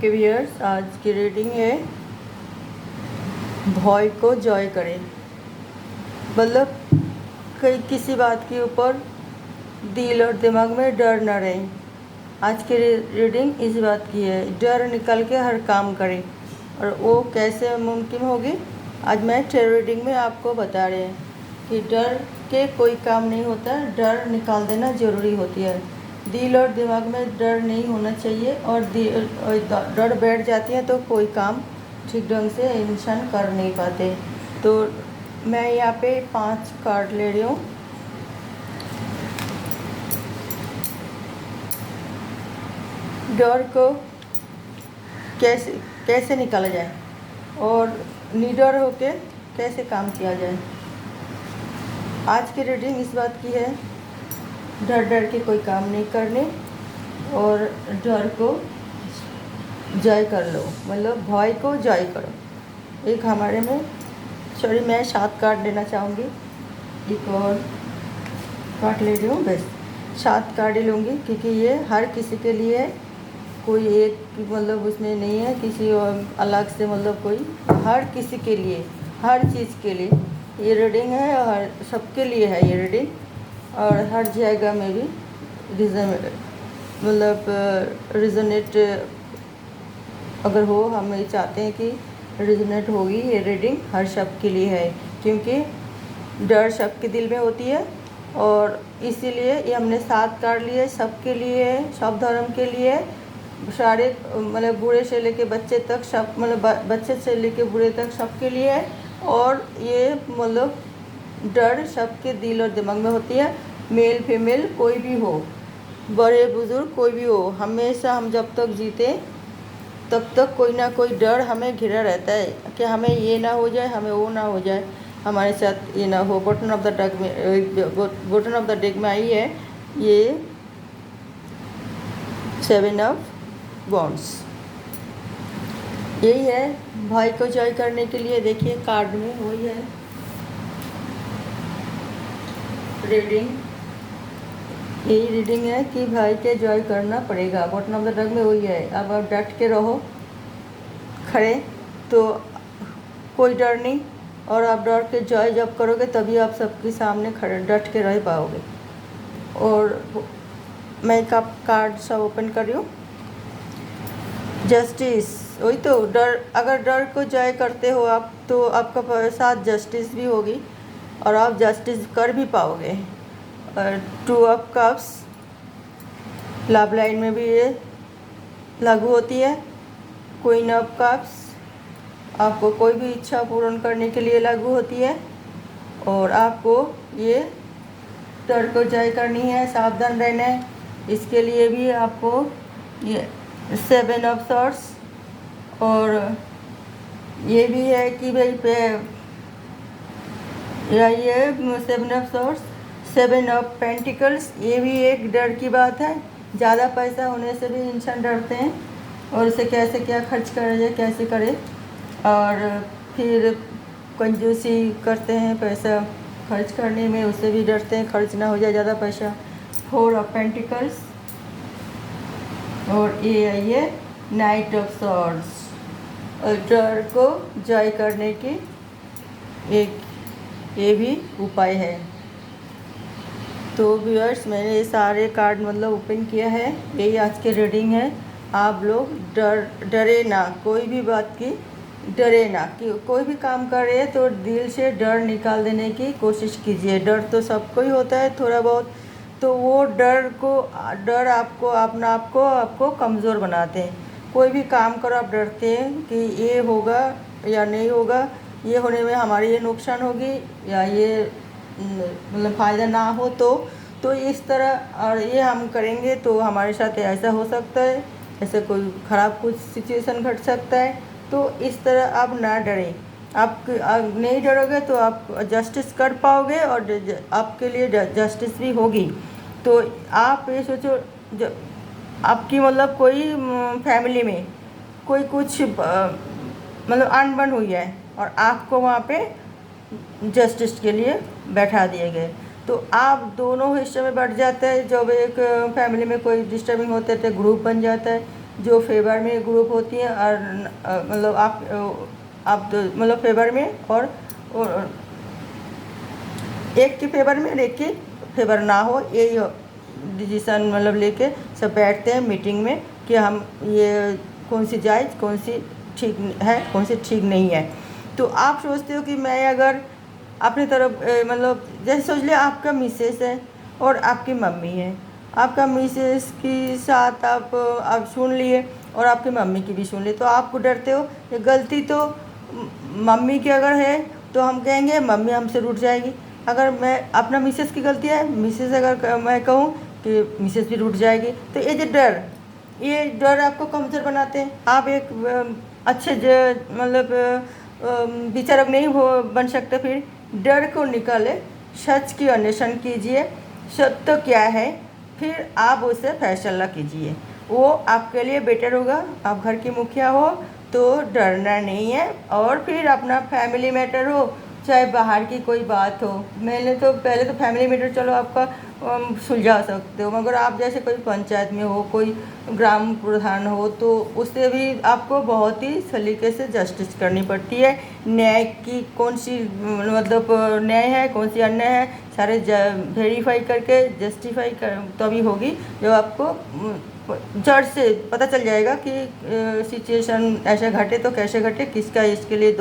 Okay viewers, आज की reading है भय को जय करें। मतलब कई किसी बात के ऊपर दिल और दिमाग में डर न रहे। आज की रीडिंग इस बात की है, डर निकल के हर काम करें। और वो कैसे मुमकिन होगी, आज मैं टेरो रीडिंग में आपको बता रहे हैं कि डर के कोई काम नहीं होता, डर निकाल देना ज़रूरी होती है। दिल और दिमाग में डर नहीं होना चाहिए, और डर बैठ जाती है तो कोई काम ठीक ढंग से इंसान कर नहीं पाते। तो मैं यहाँ पे 5 कार्ड ले रही हूँ। डर को कैसे निकाला जाए और निडर होके कैसे काम किया जाए। आज की रीडिंग इस बात की है, डर के कोई काम नहीं करने और डर को जय कर लो, मतलब भय को जय करो। एक हमारे में मैं 7 कार्ड लेना चाहूँगी। एक और कार्ड ले रही हूँ, बस 7 कार्ड ही लूँगी क्योंकि ये हर किसी के लिए है। कोई एक मतलब उसमें नहीं है किसी और अलग से, मतलब कोई हर किसी के लिए, हर चीज़ के लिए ये रीडिंग है और हर सबके लिए है ये रीडिंग। और हर जगह में भी रिजनेट अगर हो, हम ये चाहते हैं कि रिजनेट होगी ये रीडिंग हर सब के लिए है, क्योंकि डर सबके दिल में होती है। और इसीलिए ये हमने 7 कार्ड लिए, सबके लिए है, सब धर्म के लिए, सारे मतलब बूढ़े से लेके बच्चे तक, सब मतलब बच्चे से लेके बूढ़े तक सबके लिए है। और ये मतलब डर सबके दिल और दिमाग में होती है, मेल फीमेल कोई भी हो, बड़े बुजुर्ग कोई भी हो। हमेशा हम जब तक जीते तब तक कोई ना कोई डर हमें घिरा रहता है कि हमें ये ना हो जाए, हमें वो ना हो जाए, हमारे साथ ये ना हो। बॉटम ऑफ द डेक में आई है ये 7 ऑफ वॉन्ड्स। यही है भाई को जय करने के लिए। देखिए कार्ड में वही है रीडिंग, यही रीडिंग है कि भाई के जॉय करना पड़ेगा। बॉटम ऑफ द डेक में वही है। अब आप डट के रहो खड़े, तो कोई डर नहीं। और आप डर के जॉय जब करोगे तभी आप सबके सामने खड़े डट के रह पाओगे। और मैं कार्ड सब ओपन कर रही हूँ। जस्टिस, वही तो डर, अगर डर को जय करते हो आप तो आपका साथ जस्टिस भी होगी और आप जस्टिस कर भी पाओगे। 2 ऑफ कप्स लव लाइन में भी ये लागू होती है। क्वीन ऑफ कप्स आपको कोई भी इच्छा पूर्ण करने के लिए लागू होती है। और आपको ये डर को जय करनी है, सावधान रहना है। इसके लिए भी आपको ये 7 ऑफ सॉर्ड्स, और ये भी है कि भाई पे ये 7 ऑफ सॉर्ड्स, 7 ऑफ पेंटिकल्स, ये भी एक डर की बात है। ज़्यादा पैसा होने से भी इंसान डरते हैं और इसे कैसे क्या खर्च करा जाए, कैसे करे। और फिर कंजूसी करते हैं पैसा खर्च करने में, उससे भी डरते हैं खर्च ना हो जाए ज़्यादा पैसा। 4 ऑफ पेंटिकल्स, और ये है ये नाइट ऑफ सॉर्ड्स। और डर को जय करने की एक ये भी उपाय है। तो व्यूअर्स, मैंने ये सारे कार्ड मतलब ओपन किया है, यही आज की रीडिंग है। आप लोग डरे ना, कोई भी बात की डरे ना, कि कोई भी काम कर रहे हैं तो दिल से डर निकाल देने की कोशिश कीजिए। डर तो सबको ही होता है थोड़ा बहुत, तो वो डर आपको कमज़ोर बनाते हैं। कोई भी काम करो आप डरते हैं कि ये होगा या नहीं होगा, ये होने में हमारी ये नुकसान होगी या ये मतलब फ़ायदा ना हो, तो इस तरह और ये हम करेंगे तो हमारे साथ ऐसा हो सकता है, ऐसे कोई ख़राब कुछ सिचुएशन घट सकता है। तो इस तरह आप ना डरें। आप नहीं डरोगे तो आप जस्टिस कर पाओगे और आपके लिए जस्टिस भी होगी। तो आप ये सोचो, जब आपकी मतलब कोई फैमिली में कोई कुछ मतलब अनबन हुई है और आपको वहाँ पे जस्टिस के लिए बैठा दिए गए, तो आप दोनों हिस्से में बढ़ जाते हैं। जब एक फैमिली में कोई डिस्टर्बिंग होता है तो ग्रुप बन जाता है, जो फेवर में ग्रुप होती हैं और मतलब आप मतलब फेवर में और एक के फेवर में और एक के फेवर ना हो, यही डिसीज़न मतलब लेके सब बैठते हैं मीटिंग में कि हम ये कौन सी जायज़, कौन सी ठीक है, कौन सी ठीक नहीं है। तो आप सोचते हो कि मैं अगर अपनी तरफ मतलब जैसे सोच लिया आपका मिसेस है और आपकी मम्मी है, आपका मिसेस की साथ आप सुन लिए और आपकी मम्मी की भी सुन ली, तो आपको डरते हो ये गलती तो मम्मी की अगर है तो हम कहेंगे मम्मी हमसे रूठ जाएगी। अगर मैं अपना मिसेस की गलती है, मिसेस अगर मैं कहूँ कि मिसेस भी रूठ जाएगी। तो ये डर आपको कमज़ोर बनाते हैं। आप एक अच्छे मतलब विचारक नहीं हो बन सकते। फिर डर को निकाले, सच की अन्वेषण कीजिए, सत्य क्या है, फिर आप उससे फैसला कीजिए, वो आपके लिए बेटर होगा। आप घर की मुखिया हो तो डरना नहीं है। और फिर अपना फैमिली मैटर हो चाहे बाहर की कोई बात हो, पहले तो फैमिली मैटर चलो आपका सुलझा सकते हो, मगर आप जैसे कोई पंचायत में हो, कोई ग्राम प्रधान हो, तो उससे भी आपको बहुत ही सलीके से जस्टिस करनी पड़ती है। न्याय की कौन सी मतलब न्याय है, कौन सी अन्याय है, सारे वेरीफाई करके जस्टिफाई कर तभी होगी जब आपको जड़ से पता चल जाएगा कि सिचुएशन ऐसे घटे तो कैसे घटे, किसका इसके लिए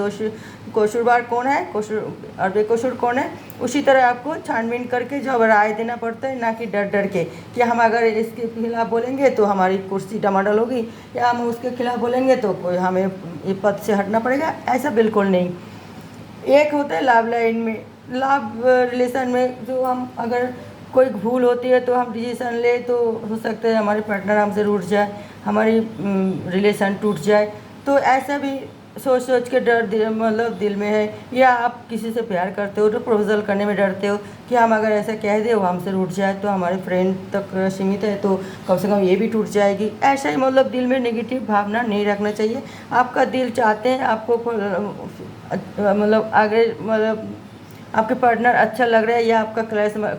कसूरवार कौन है, कसूर और बेकसूर कौन है। उसी तरह आपको छानबीन करके जब राय देना पड़ता है, ना कि डर डर के कि हम अगर इसके खिलाफ बोलेंगे तो हमारी कुर्सी डमाडोल होगी, या हम उसके खिलाफ बोलेंगे तो कोई हमें ये पद से हटना पड़ेगा। ऐसा बिल्कुल नहीं। एक होता है लव लाइन में, लव रिलेशन में जो हम अगर कोई भूल होती है तो हम डिसीज़न ले तो हो सकता है हमारे पार्टनर हमसे रूठ जाए, हमारी रिलेशन टूट जाए। तो ऐसा भी सोच सोच के डर मतलब दिल में है। या आप किसी से प्यार करते हो तो प्रपोजल करने में डरते हो कि हम अगर ऐसा कह दे वो हमसे रूठ जाए तो हमारे फ्रेंड तक सीमित है तो कम से कम ये भी टूट जाएगी। ऐसा ही मतलब दिल में नेगेटिव भावना नहीं रखना चाहिए। आपका दिल चाहते हैं आपको मतलब आगे मतलब आपके पार्टनर अच्छा लग रहा है या आपका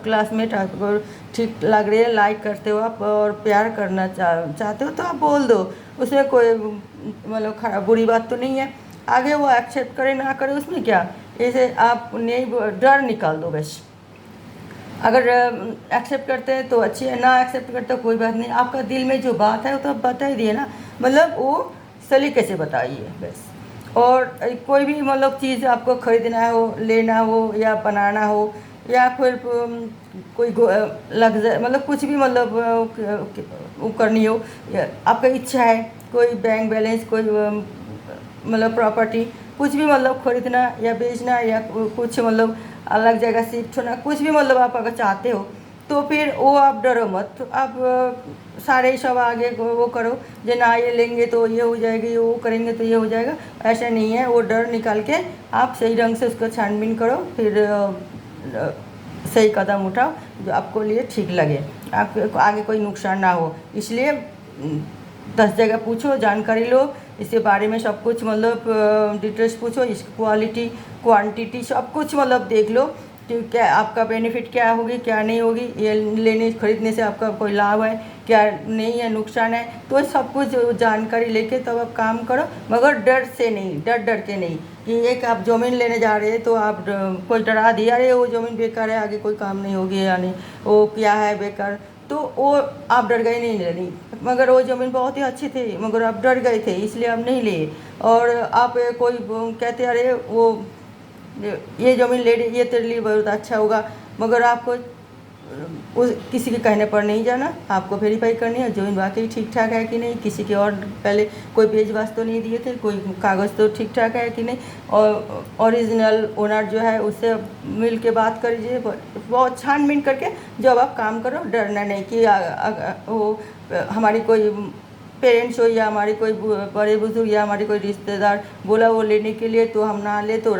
क्लासमेट आपको ठीक लग रही है, लाइक करते हो आप और प्यार करना चाहते हो तो आप बोल दो, उसमें कोई मतलब खराब बुरी बात तो नहीं है। आगे वो एक्सेप्ट करे ना करे उसमें क्या, ऐसे आप नहीं डर निकाल दो बस। अगर एक्सेप्ट करते हैं तो अच्छी है, ना एक्सेप्ट करते हो कोई बात नहीं। आपका दिल में जो बात है वो तो आप बता ही दिए ना, मतलब वो सलीके से बताइए बस। और कोई भी मतलब चीज़ आपको खरीदना हो, लेना हो या बनाना हो या फिर कोई लग्जर मतलब कुछ भी मतलब वो करनी हो, आपका इच्छा है, कोई बैंक बैलेंस, कोई मतलब प्रॉपर्टी, कुछ भी मतलब खरीदना या बेचना या कुछ मतलब अलग जगह शिफ्ट होना, कुछ भी मतलब आप अगर चाहते हो तो फिर वो आप डरो मत। तो आप सारे सब आगे वो करो जो ना ये लेंगे तो ये हो जाएगी, वो करेंगे तो ये हो जाएगा। ऐसा नहीं है। वो डर निकाल के आप सही ढंग से उसको छानबीन करो, फिर सही कदम उठाओ जो आपको लिए ठीक लगे, आपको आगे कोई नुकसान ना हो। इसलिए 10 जगह पूछो, जानकारी लो इसके बारे में, सब कुछ मतलब डिटेल्स पूछो, इसकी क्वालिटी क्वांटिटी सब कुछ मतलब देख लो कि क्या आपका बेनिफिट क्या होगी क्या नहीं होगी, ये लेने खरीदने से आपका कोई लाभ है क्या नहीं है, नुकसान है। तो सब कुछ जानकारी लेके तब आप काम करो, मगर डर से नहीं, डर के नहीं कि एक आप ज़मीन लेने जा रहे हैं तो आप कोई डरा दिया अरे वो ज़मीन बेकार है, आगे कोई काम नहीं होगी, यानी वो क्या है बेकार, तो वो आप डर गए नहीं लेनी। मगर वो ज़मीन बहुत ही अच्छी थी मगर आप डर गए थे इसलिए आप नहीं लिए। और आप कोई कहते अरे वो ये ज़मीन ले ये तेरे लिए बहुत अच्छा होगा, मगर आपको उस किसी के कहने पर नहीं जाना, आपको वेरीफाई करनी है ज़मीन वाकई ठीक ठाक है कि नहीं, किसी के और पहले कोई पेजवास तो नहीं दिए थे, कोई कागज़ तो ठीक ठाक है कि नहीं, और ओरिजिनल ओनर जो है उससे मिल के बात करिए, बहुत छानबीन करके जब आप काम करो। डरना नहीं कि वो हमारी कोई पेरेंट्स हो या हमारे कोई बड़े बुजुर्ग या हमारे कोई रिश्तेदार बोला वो लेने के लिए तो हम ना ले तो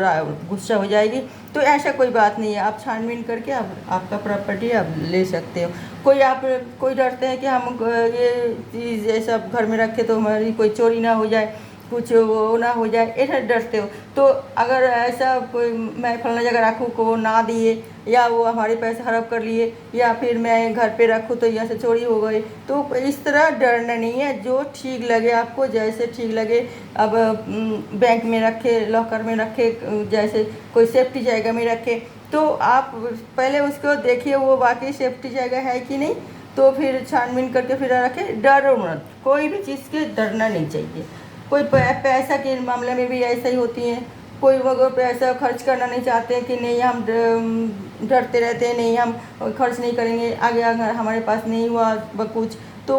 गुस्सा हो जाएगी। तो ऐसा कोई बात नहीं है, आप छानबीन करके आप आपका प्रॉपर्टी आप ले सकते हो। कोई डरते हैं कि हम ये चीज़ ये सब घर में रखे तो हमारी कोई चोरी ना हो जाए, कुछ वो ना हो जाए, ऐसा डरते हो। तो अगर ऐसा कोई मैं फलाना जगह रखूँ को वो ना दिए, या वो हमारे पैसे हड़प कर लिए, या फिर मैं घर पे रखूँ तो यहाँ से चोरी हो गई, तो इस तरह डरना नहीं है। जो ठीक लगे आपको, जैसे ठीक लगे। अब बैंक में रखे, लॉकर में रखे, जैसे कोई सेफ्टी जगह में रखे, तो आप पहले उसको देखिए वो वाकई सेफ्टी जगह है कि नहीं, तो फिर छानबीन करके फिर रखे। डरो मत, कोई भी चीज़ के डरना नहीं चाहिए। कोई पैसा के मामले में भी ऐसा ही होती है। कोई अगर पैसा खर्च करना नहीं चाहते कि नहीं, हम डरते रहते हैं, नहीं हम खर्च नहीं करेंगे, आगे अगर हमारे पास नहीं हुआ कुछ, तो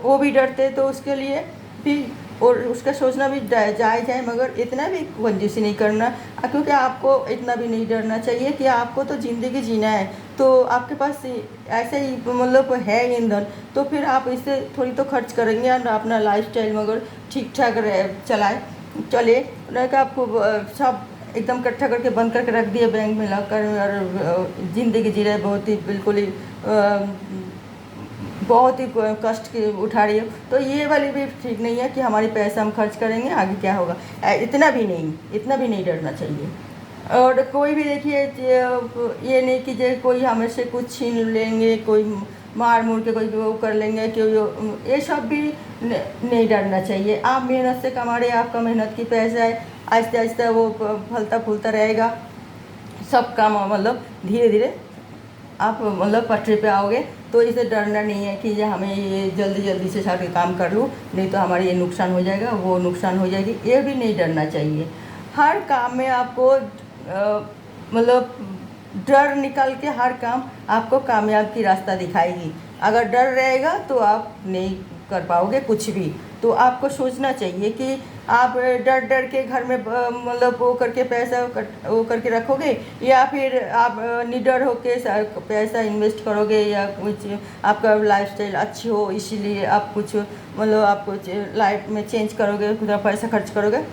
वो भी डरते। तो उसके लिए भी और उसका सोचना भी जायज़ है, मगर इतना भी कंजूसी नहीं करना, क्योंकि आपको इतना भी नहीं डरना चाहिए कि आपको तो ज़िंदगी जीना है। तो आपके पास ऐसे ही मतलब है ईंधन, तो फिर आप इससे थोड़ी तो खर्च करेंगे और अपना लाइफस्टाइल मगर ठीक ठाक चले। नहीं आपको सब एकदम इकट्ठा करके बंद करके रख दिए बैंक में लाकर, और ज़िंदगी जी रहे बहुत ही बिल्कुल ही बहुत ही कष्ट की उठा रही हो। तो ये वाली भी ठीक नहीं है कि हमारी पैसा हम खर्च करेंगे, आगे क्या होगा। इतना भी नहीं डरना चाहिए। और कोई भी देखिए ये नहीं कि जो कोई हमें से कुछ छीन लेंगे, कोई मार मुर के कोई वो कर लेंगे, कि ये सब भी नहीं डरना चाहिए। आप मेहनत से कमा रहे, आपका मेहनत की पैसा है, आहिस्ते आहिस्ते वो फलता फूलता रहेगा। सब काम मतलब धीरे धीरे आप मतलब पटरी पे आओगे। तो इसे डरना नहीं है कि हमें ये जल्दी जल्दी से सारे काम कर लूँ, नहीं तो हमारी ये नुकसान हो जाएगा, वो नुकसान हो जाएगी, ये भी नहीं डरना चाहिए। हर काम में आपको मतलब डर निकाल के हर काम आपको कामयाब की रास्ता दिखाएगी। अगर डर रहेगा तो आप नहीं कर पाओगे कुछ भी। तो आपको सोचना चाहिए कि आप डर डर के घर में मतलब वो करके पैसा वो करके रखोगे, या फिर आप निडर होके पैसा इन्वेस्ट करोगे, या कुछ आपका लाइफस्टाइल अच्छी हो इसीलिए आप कुछ मतलब आप कुछ लाइफ में चेंज करोगे, खुद पैसा खर्च करोगे,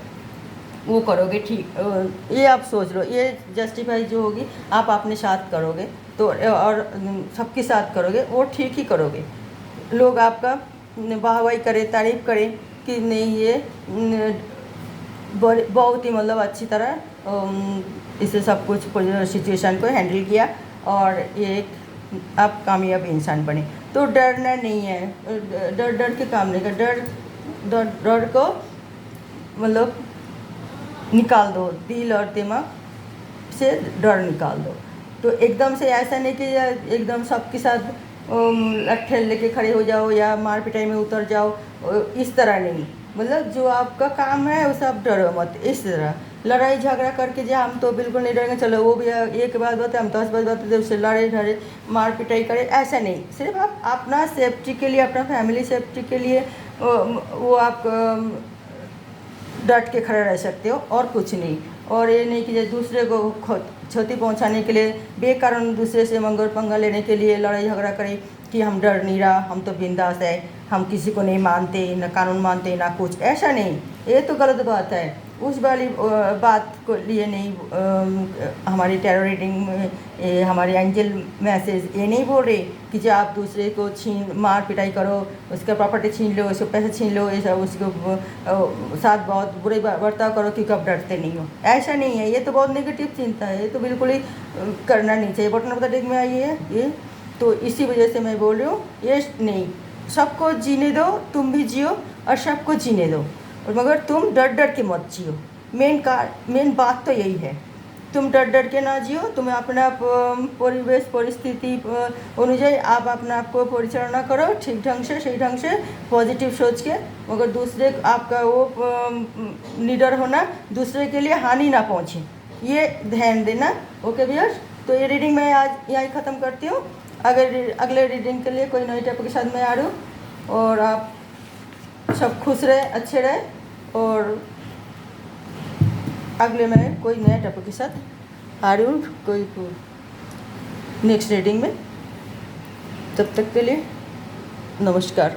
वो करोगे। ठीक, ये आप सोच लो। ये जस्टिफाई जो होगी आप अपने साथ करोगे तो, और सबके साथ करोगे, वो ठीक ही करोगे। लोग आपका वाहवाही करें, तारीफ़ करें कि नहीं ये बहुत ही मतलब अच्छी तरह इसे सब कुछ सिचुएशन को हैंडल किया, और ये एक आप कामयाब इंसान बने। तो डरना नहीं है, डर के काम नहीं कर, डर को मतलब निकाल दो, दिल और दिमाग से डर निकाल दो। तो एकदम से ऐसा नहीं कि एकदम सबके साथ लट्ठे लेके खड़े हो जाओ या मार पिटाई में उतर जाओ, इस तरह नहीं। मतलब जो आपका काम है उसे आप डरो मत। इस तरह लड़ाई झगड़ा करके जो हम तो बिल्कुल नहीं डरेंगे, चलो वो भी एक बात बताए हम 10 बात बताते उससे लड़े झगड़े मार पिटाई करे, ऐसा नहीं। सिर्फ आप अपना सेफ्टी के लिए, अपना फैमिली सेफ्टी के लिए वो आप डट के खड़े रह सकते हो, और कुछ नहीं। और ये नहीं कि दूसरे को क्षति पहुंचाने के लिए बेकारण दूसरे से मंगल पंगा लेने के लिए लड़ाई झगड़ा करें कि हम डर नहीं रहा, हम तो बिंदास है, हम किसी को नहीं मानते, ना कानून मानते ना कुछ, ऐसा नहीं। ये तो गलत बात है। उस वाली बात को लिए नहीं हमारी टेरर रीडिंग में हमारे एंजल मैसेज ये नहीं बोल रहे कि जो आप दूसरे को मार पिटाई करो, उसका प्रॉपर्टी छीन लो, उसके पैसे छीन लो, ये सब उसको साथ बहुत बुरे बर्ताव करो क्योंकि आप डरते नहीं हो, ऐसा नहीं है। ये तो बहुत नेगेटिव चिंता है, ये तो बिल्कुल ही करना नहीं चाहिए। बटन बता टेक में आई है ये, तो इसी वजह से मैं बोल रही हूँ ये नहीं। सबको जीने दो, तुम भी जियो और सबको जीने दो, और मगर तुम डर डर के मत जियो। मेन बात तो यही है, तुम डर डर के ना जियो। तुम्हें अपना परिवेश परिस्थिति अनुযায়ী आप अपना आप को परिचालना करो ठीक ढंग से, सही ढंग से, पॉजिटिव सोच के, मगर दूसरे आपका वो निडर होना, दूसरे के लिए हानि ना पहुँचे, ये ध्यान देना। ओके व्यूअर्स, तो ये रीडिंग मैं आज यहीं ख़त्म करती हूँ। अगर अगले रीडिंग के लिए कोई नई टॉपिक के साथ मैं आ रही हूँ, और आप सब खुश रहे, अच्छे रहे, और अगले मैं कोई नया टॉपिक के साथ आ रही हूँ कोई नेक्स्ट रीडिंग में। तब तक के लिए नमस्कार।